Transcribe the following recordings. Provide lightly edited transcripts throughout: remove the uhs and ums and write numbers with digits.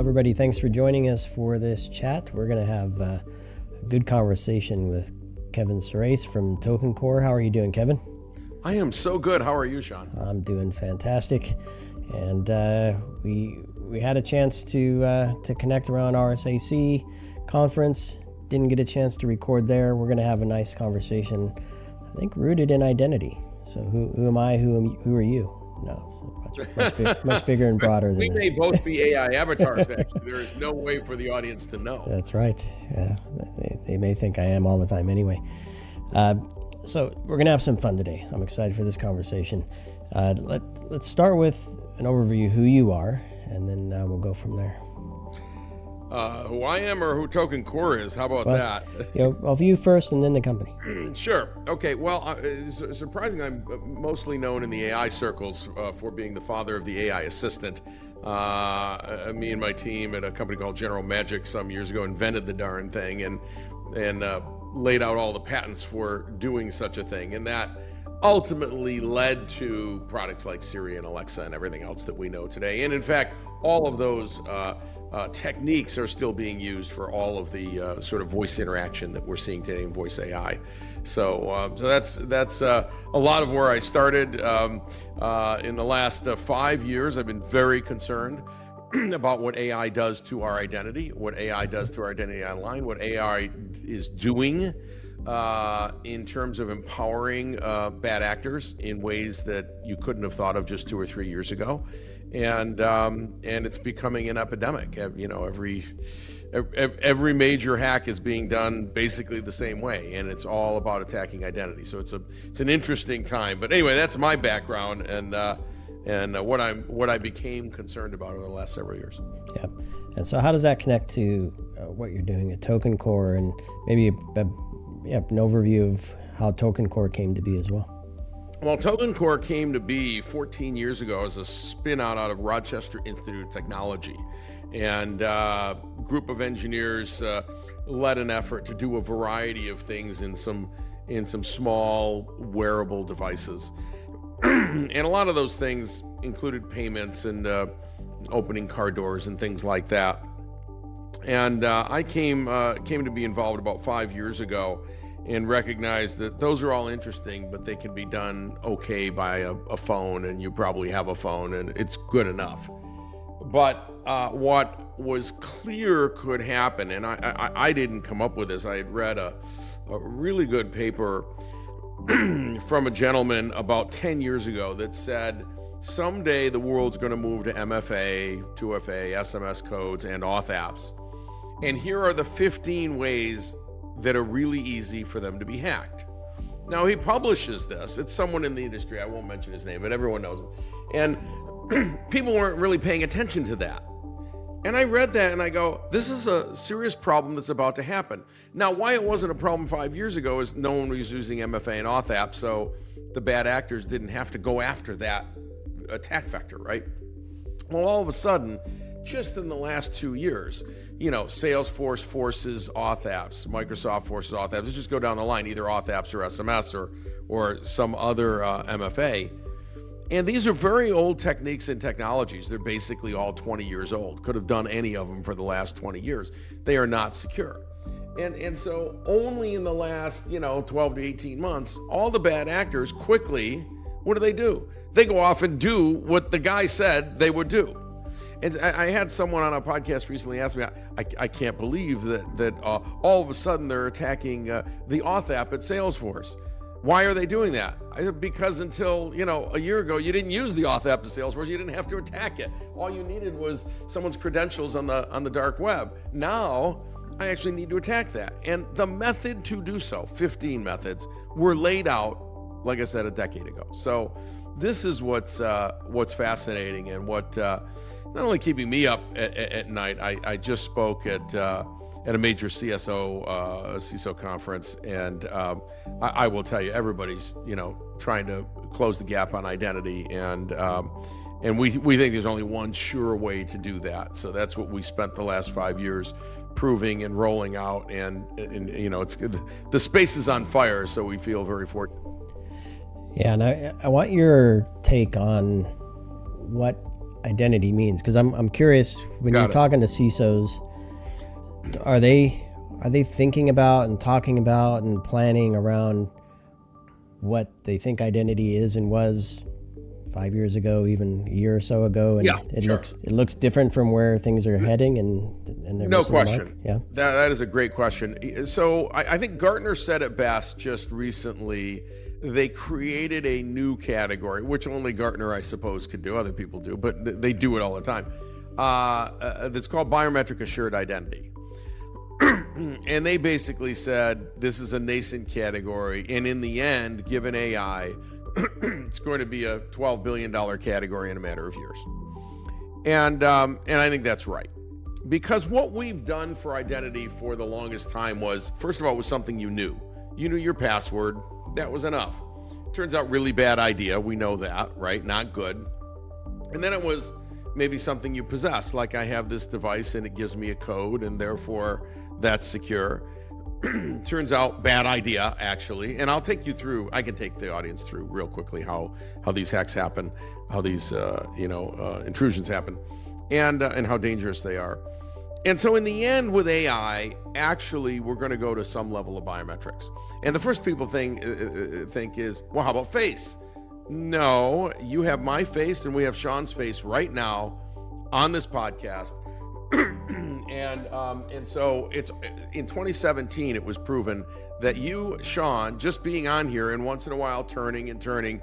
everybody. Thanks for joining us for this chat. We're going to have a good conversation with Kevin Surace from TokenCore. How are you doing, Kevin? I am so good. How are you, Sean? I'm doing fantastic. And we had a chance to connect around RSAC conference. Didn't get a chance to record there. We're going to have a nice conversation, I think, rooted in identity. So who am I? Who are you? No, it's much bigger and broader than we that. may both be AI avatars, actually. There is no way for the audience to know. That's right. Yeah, they may think I am all the time anyway. So we're going to have some fun today. I'm excited for this conversation. Let's start with an overview of who you are, and then we'll go from there. Who I am or who TokenCore is? How about that? Of you first and then the company. Sure. Okay. Well, surprisingly, I'm mostly known in the AI circles for being the father of the AI assistant. Me and my team at a company called General Magic some years ago invented the darn thing and laid out all the patents for doing such a thing. And that ultimately led to products like Siri and Alexa and everything else that we know today. And in fact, all of those techniques are still being used for all of the sort of voice interaction that we're seeing today in voice AI. So that's a lot of where I started. In the last 5 years, I've been very concerned about what AI does to our identity, what AI does to our identity online, what AI is doing in terms of empowering bad actors in ways that you couldn't have thought of just 2 or 3 years ago. And it's becoming an epidemic. Every major hack is being done basically the same way, and it's all about attacking identity. So it's an interesting time. But anyway, that's my background and what I became concerned about over the last several years. Yeah. And so how does that connect to what you're doing at TokenCore, and maybe an overview of how TokenCore came to be as well? Well, TokenCore came to be 14 years ago as a spin-out out of Rochester Institute of Technology. And a group of engineers led an effort to do a variety of things in some small wearable devices. And a lot of those things included payments and opening car doors and things like that. And I came to be involved about 5 years ago and recognized that those are all interesting, but they can be done okay by a phone, and you probably have a phone, and it's good enough. But what was clear could happen, and I didn't come up with this. I had read a really good paper from a gentleman about 10 years ago that said, someday the world's going to move to MFA, 2FA, SMS codes, and Auth apps. And here are the 15 ways that are really easy for them to be hacked. Now, he publishes this. It's someone in the industry. I won't mention his name, but everyone knows him. And people weren't really paying attention to that. And I read that and I go, this is a serious problem that's about to happen. Now, why it wasn't a problem 5 years ago is no one was using MFA and Auth apps, so the bad actors didn't have to go after that attack vector, right? Well, all of a sudden, just in the last 2 years, Salesforce forces Auth apps, Microsoft forces Auth apps. Let's just go down the line, either Auth apps or SMS or some other MFA. And these are very old techniques and technologies. They're basically all 20 years old. Could have done any of them for the last 20 years. They are not secure. And so only in the last, 12 to 18 months, all the bad actors quickly, what do? They go off and do what the guy said they would do. And I had someone on a podcast recently ask me, I can't believe that all of a sudden they're attacking the Auth app at Salesforce. Why are they doing that? Because until a year ago, you didn't use the Auth app at Salesforce. You didn't have to attack it. All you needed was someone's credentials on the dark web. Now, I actually need to attack that. And the method to do so, 15 methods, were laid out, like I said, a decade ago. So this is what's fascinating and what not only keeping me up at night. I just spoke at a major CISO conference, and I will tell you, everybody's trying to close the gap on identity, and we think there's only one sure way to do that. So that's what we spent the last 5 years proving and rolling out, and it's the space is on fire, so we feel very fortunate. Yeah, and I want your take on what identity means, because I'm curious when you're talking to CISOs, are they thinking about and talking about and planning around what they think identity is and was 5 years ago, even a year or so ago, and it looks different from where things are heading, and they're no missing the mark? question. Yeah, that is a great question. So I think Gartner said it best just recently. They created a new category, which only Gartner, I suppose, could do. Other people do, but they do it all the time. That's called biometric assured identity. And they basically said this is a nascent category, and in the end, given AI, it's going to be a $12 billion category in a matter of years. And I think that's right. Because what we've done for identity for the longest time was, first of all, it was something you knew. You knew your password. That was enough. Turns out really bad idea. We know that, right? Not good. And then it was maybe something you possess, like I have this device and it gives me a code and therefore that's secure. Turns out bad idea, actually. And I'll take you through, I can take the audience through real quickly how these hacks happen, how these intrusions happen, and how dangerous they are. And so in the end with AI, actually, we're going to go to some level of biometrics. And the first people think is, well, how about face? No, you have my face and we have Sean's face right now on this podcast. And so it's in 2017, it was proven that you, Sean, just being on here and once in a while turning,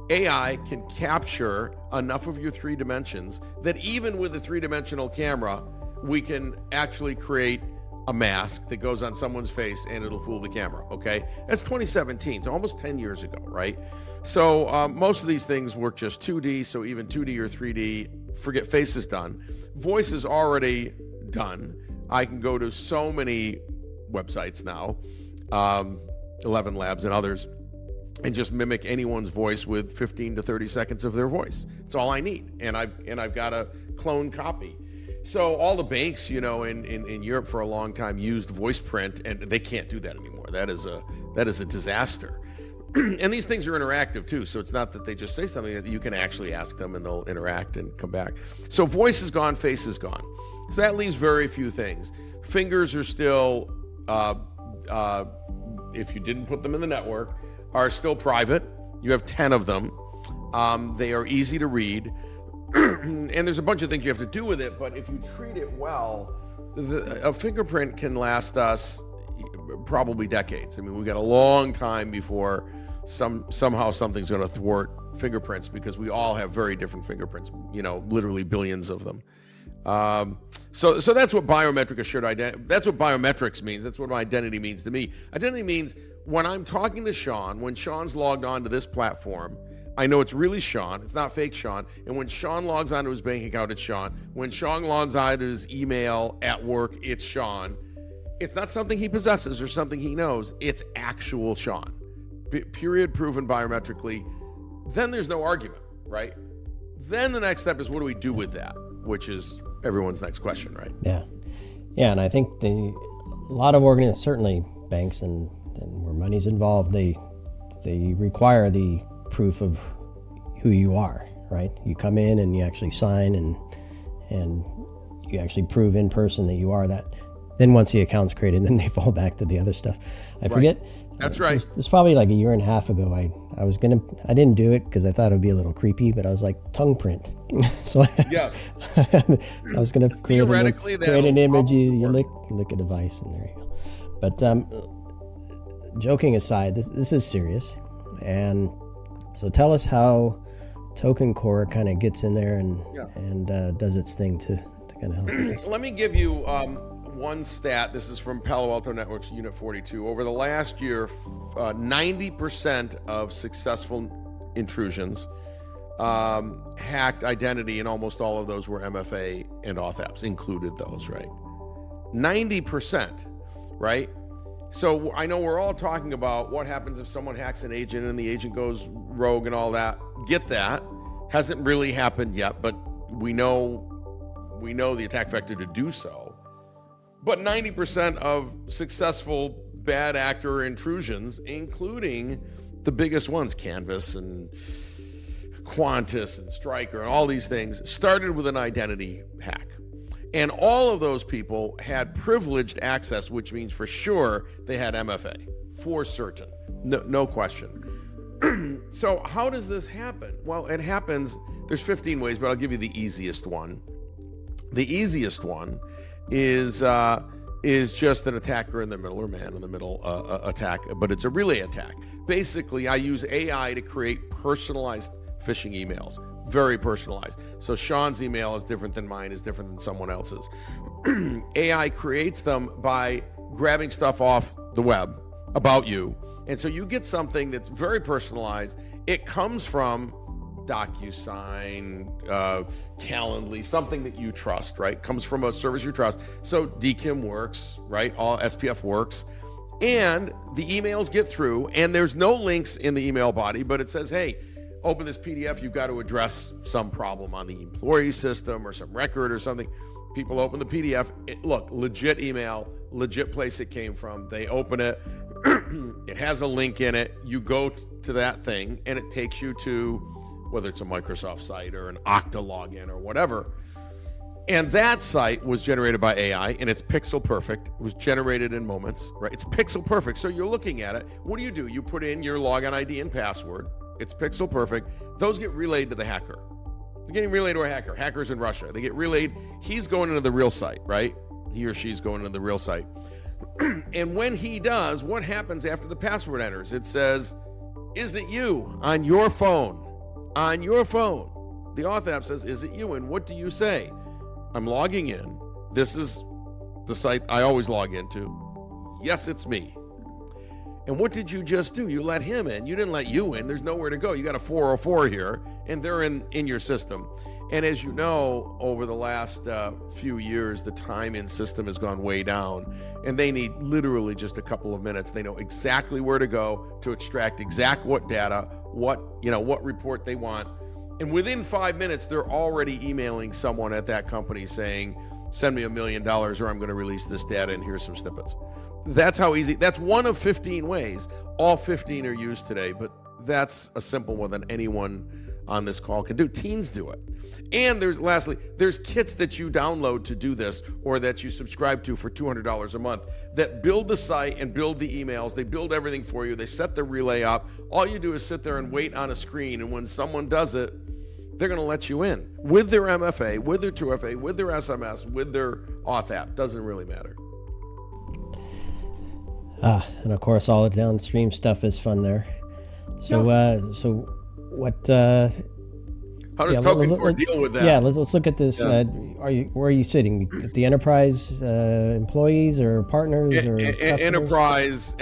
AI can capture enough of your 3 dimensions that even with a 3-dimensional camera, we can actually create a mask that goes on someone's face and it'll fool the camera, okay? That's 2017, so almost 10 years ago, right? So most of these things work just 2D, so even 2D or 3D, forget face is done. Voice is already done. I can go to so many websites now, 11 Labs and others, and just mimic anyone's voice with 15 to 30 seconds of their voice. It's all I need, and I've got a clone copy. So all the banks, in Europe for a long time used voice print, and they can't do that anymore. That is a disaster. And these things are interactive too, so it's not that they just say something, that you can actually ask them and they'll interact and come back. So voice is gone, face is gone. So that leaves very few things. Fingers are still, if you didn't put them in the network, are still private. You have 10 of them. They are easy to read. And there's a bunch of things you have to do with it, but if you treat it well, a fingerprint can last us probably decades. I mean, we've got a long time before somehow something's going to thwart fingerprints, because we all have very different fingerprints, literally billions of them. So that's what biometric assured identity, that's what biometrics means. That's what my identity means to me. Identity means when I'm talking to Sean, when Sean's logged on to this platform, I know it's really Sean. It's not fake Sean. And when Sean logs onto his bank account, it's Sean. When Sean logs onto his email at work, it's Sean. It's not something he possesses or something he knows. It's actual Sean. Period, proven biometrically. Then there's no argument, right? Then the next step is, what do we do with that? Which is everyone's next question, right? Yeah. Yeah, and I think a lot of organizations, certainly banks and where money's involved, they require the proof of who you are, right? You come in and you actually sign and you actually prove in person that you are that. Then once the account's created, then they fall back to the other stuff. I forget. That's right. It was probably like a year and a half ago. I didn't do it because I thought it would be a little creepy, but I was like, tongue print. So yes. I was going to create an image. You lick a device, and there you go. But joking aside, this is serious, and so tell us how TokenCore kind of gets in there and does its thing to kind of help us. Let me give you one stat. This is from Palo Alto Networks Unit 42. Over the last year, 90% of successful intrusions hacked identity, and almost all of those were MFA and Auth apps included those, right? 90%, right? So I know we're all talking about what happens if someone hacks an agent and the agent goes rogue and all that. Get that. Hasn't really happened yet, but we know the attack vector to do so. But 90% of successful bad actor intrusions, including the biggest ones, Canvas and Qantas and Stryker and all these things started with an identity hack. And all of those people had privileged access, which means for sure they had MFA, for certain, no question. So how does this happen? Well, it happens, there's 15 ways, but I'll give you the easiest one. The easiest one is just an attacker in the middle, or man in the middle attack, but it's a relay attack. Basically, I use AI to create personalized phishing emails, very personalized. So Sean's email is different than mine, is different than someone else's. AI creates them by grabbing stuff off the web about you. And so you get something that's very personalized. It comes from DocuSign, Calendly, something that you trust, right? Comes from a service you trust. So DKIM works, right? All SPF works. And the emails get through, and there's no links in the email body, but it says, hey, open this PDF, you've got to address some problem on the employee system or some record or something. People open the PDF. Look, legit email, legit place it came from. They open it. It has a link in it. You go to that thing, and it takes you to, whether it's a Microsoft site or an Okta login or whatever. And that site was generated by AI, and it's pixel perfect. It was generated in moments, right? It's pixel perfect. So you're looking at it. What do? You put in your login ID and password. It's pixel perfect. Those get relayed to the hacker. They're getting relayed to a hacker. Hackers in Russia. They get relayed. He's going into the real site, right? He or she's going into the real site. And when he does, what happens after the password enters? It says, is it you on your phone? On your phone. The Auth app says, is it you? And what do you say? I'm logging in. This is the site I always log into. Yes, it's me. And what did you just do? You let him in. You didn't let you in. There's nowhere to go. You got a 404 here, and they're in your system. And as you know, over the last few years, the time in system has gone way down, and they need literally just a couple of minutes. They know exactly where to go to extract exact what data, what report they want. And within 5 minutes, they're already emailing someone at that company saying, send me $1 million or I'm going to release this data, and here's some snippets. That's how easy. That's one of 15 ways. All 15 are used today, but that's a simple one that anyone on this call can do. Teens do it. And there's kits that you download to do this, or that you subscribe to for $200 a month, that build the site and build the emails. They build everything for you. They set the relay up. All you do is sit there and wait on a screen, and when someone does it, they're going to let you in with their MFA, with their 2FA, with their SMS, with their Auth app. Doesn't really matter. And of course, all the downstream stuff is fun there. So, what? How does TokenCore deal with that? Yeah, let's look at this. Yeah. Where are you sitting? At the enterprise employees or partners or enterprise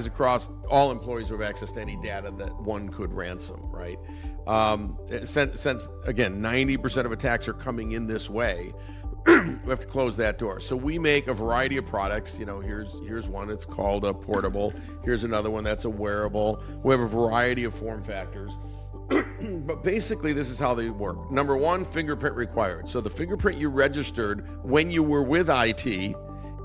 across all employees who have access to any data that one could ransom, right? Since again, 90% of attacks are coming in this way, we have to close that door. So we make a variety of products. Here's one. It's called a portable. Here's another one that's a wearable. We have a variety of form factors. But basically, this is how they work. Number one, fingerprint required. So the fingerprint you registered when you were with IT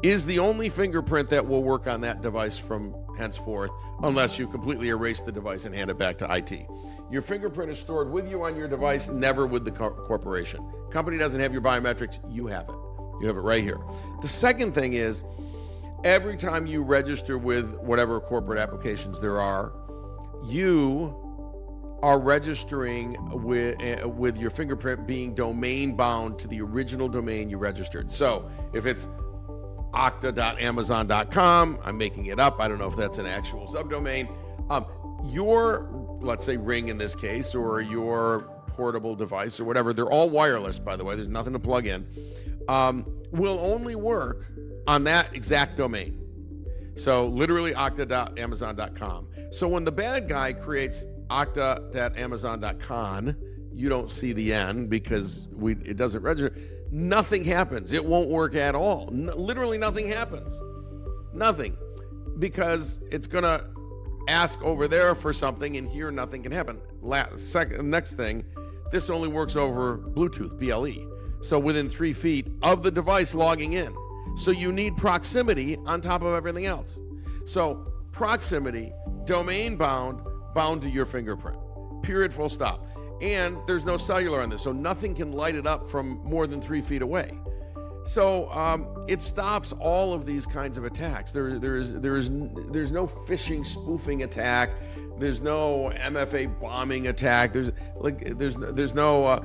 is the only fingerprint that will work on that device from henceforth, unless you completely erase the device and hand it back to IT. Your fingerprint is stored with you on your device, never with the corporation. Company doesn't have your biometrics, you have it. You have it right here. The second thing is, every time you register with whatever corporate applications there are, you are registering with your fingerprint being domain bound to the original domain you registered. So if it's okta.amazon.com, I'm making it up, I don't know if that's an actual subdomain, your, let's say Ring in this case, or your portable device or whatever, they're all wireless, by the way, there's nothing to plug in, will only work on that exact domain. So literally okta.amazon.com. So when the bad guy creates okta.amazon.com, you don't see the N because it doesn't register. Nothing happens. It won't work at all. Literally nothing happens. Nothing. Because it's going to ask over there for something, and here nothing can happen. Next thing, this only works over Bluetooth, BLE. So within 3 feet of the device logging in. So you need proximity on top of everything else. So proximity, domain bound to your fingerprint. Period, full stop. and there's no cellular on this, so nothing can light it up from more than 3 feet away. So it stops all of these kinds of attacks. There's no phishing, spoofing attack. There's no MFA bombing attack. There's no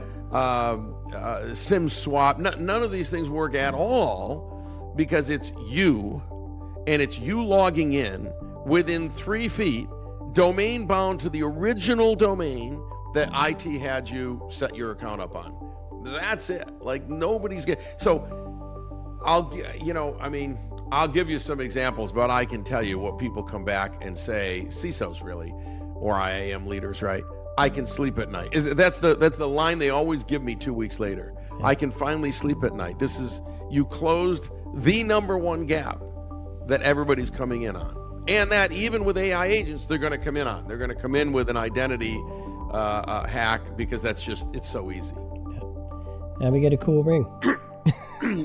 SIM swap. None of these things work at all, because it's you, and it's you logging in within 3 feet, domain bound to the original domain that IT had you set your account up on. That's it. Like, nobody's getting. So I'll give you some examples, but I can tell you what people come back and say, CISOs really, or IAM leaders, right? I can sleep at night. That's the line they always give me 2 weeks later. Yeah. I can finally sleep at night. You closed the number one gap that everybody's coming in on. And that even with AI agents, they're going to come in on. They're going to come in with an identity hack, because it's so easy. Yeah. And we get a cool ring.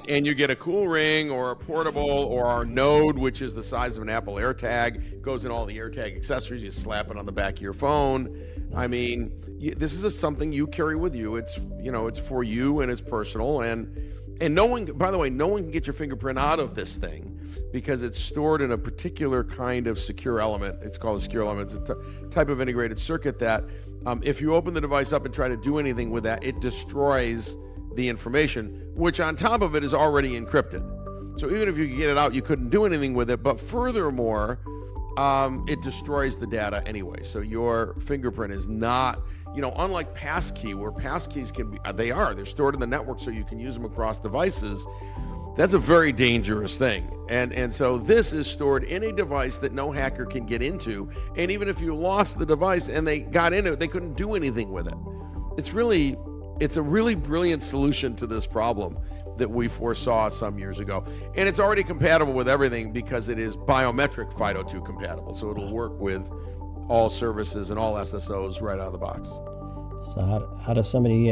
And you get a cool ring, or a portable, or our Node, which is the size of an Apple AirTag, goes in all the AirTag accessories. You slap it on the back of your phone. Nice. I mean, this is something you carry with you. It's for you, and it's personal. And no one, by the way, no one can get your fingerprint out of this thing, because it's stored in a particular kind of secure element. It's called a secure element. It's a type of integrated circuit that if you open the device up and try to do anything with that, it destroys the information, which on top of it is already encrypted. So even if you could get it out, you couldn't do anything with it. But furthermore, it destroys the data anyway. So your fingerprint is not, unlike passkey, where passkeys they're stored in the network so you can use them across devices. That's a very dangerous thing. And so this is stored in a device that no hacker can get into. And even if you lost the device and they got into it, they couldn't do anything with it. It's a really brilliant solution to this problem that we foresaw some years ago. And it's already compatible with everything, because it is biometric FIDO2 compatible. So it'll work with all services and all SSOs right out of the box. So how does somebody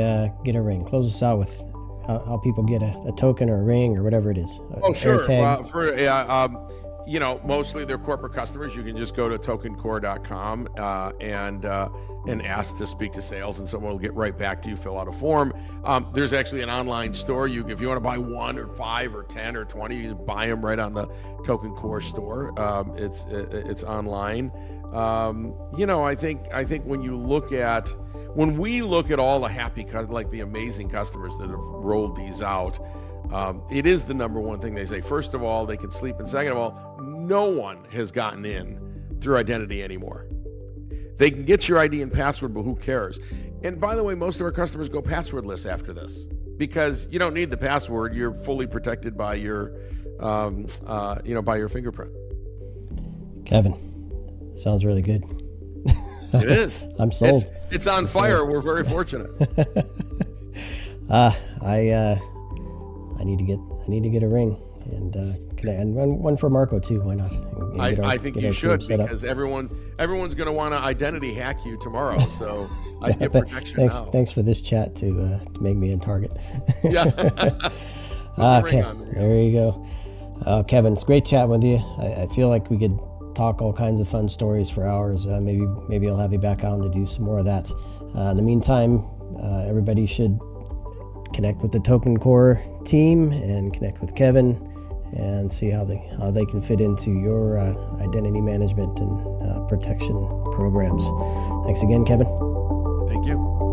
get a ring? Close us out with how people get a token or a ring or whatever it is. Oh, sure. Mostly they're corporate customers. You can just go to TokenCore.com and ask to speak to sales, and someone will get right back to you, fill out a form. There's actually an online store. If you want to buy 1 or 5 or 10 or 20, you just buy them right on the TokenCore store. It's online. I think when we look at all the happy, like the amazing customers that have rolled these out, it is the number one thing they say. First of all, they can sleep, and second of all, no one has gotten in through identity anymore. They can get your ID and password, but who cares? And by the way, most of our customers go passwordless after this, because you don't need the password. You're fully protected by your fingerprint. Kevin, sounds really good. It is. I'm sold. It's on fire. We're very fortunate. I need to get a ring, and one for Marco too. Why not? I think you should, because everyone's going to want to identity hack you tomorrow. So I get protection now. Thanks for this chat to make me in target. Yeah. Okay, there you go. Kevin, it's great chatting with you. I feel like we could talk all kinds of fun stories for hours. Maybe I'll have you back on to do some more of that. In the meantime, everybody should connect with the TokenCore team and connect with Kevin and see how they can fit into your identity management and protection programs. Thanks again, Kevin. Thank you.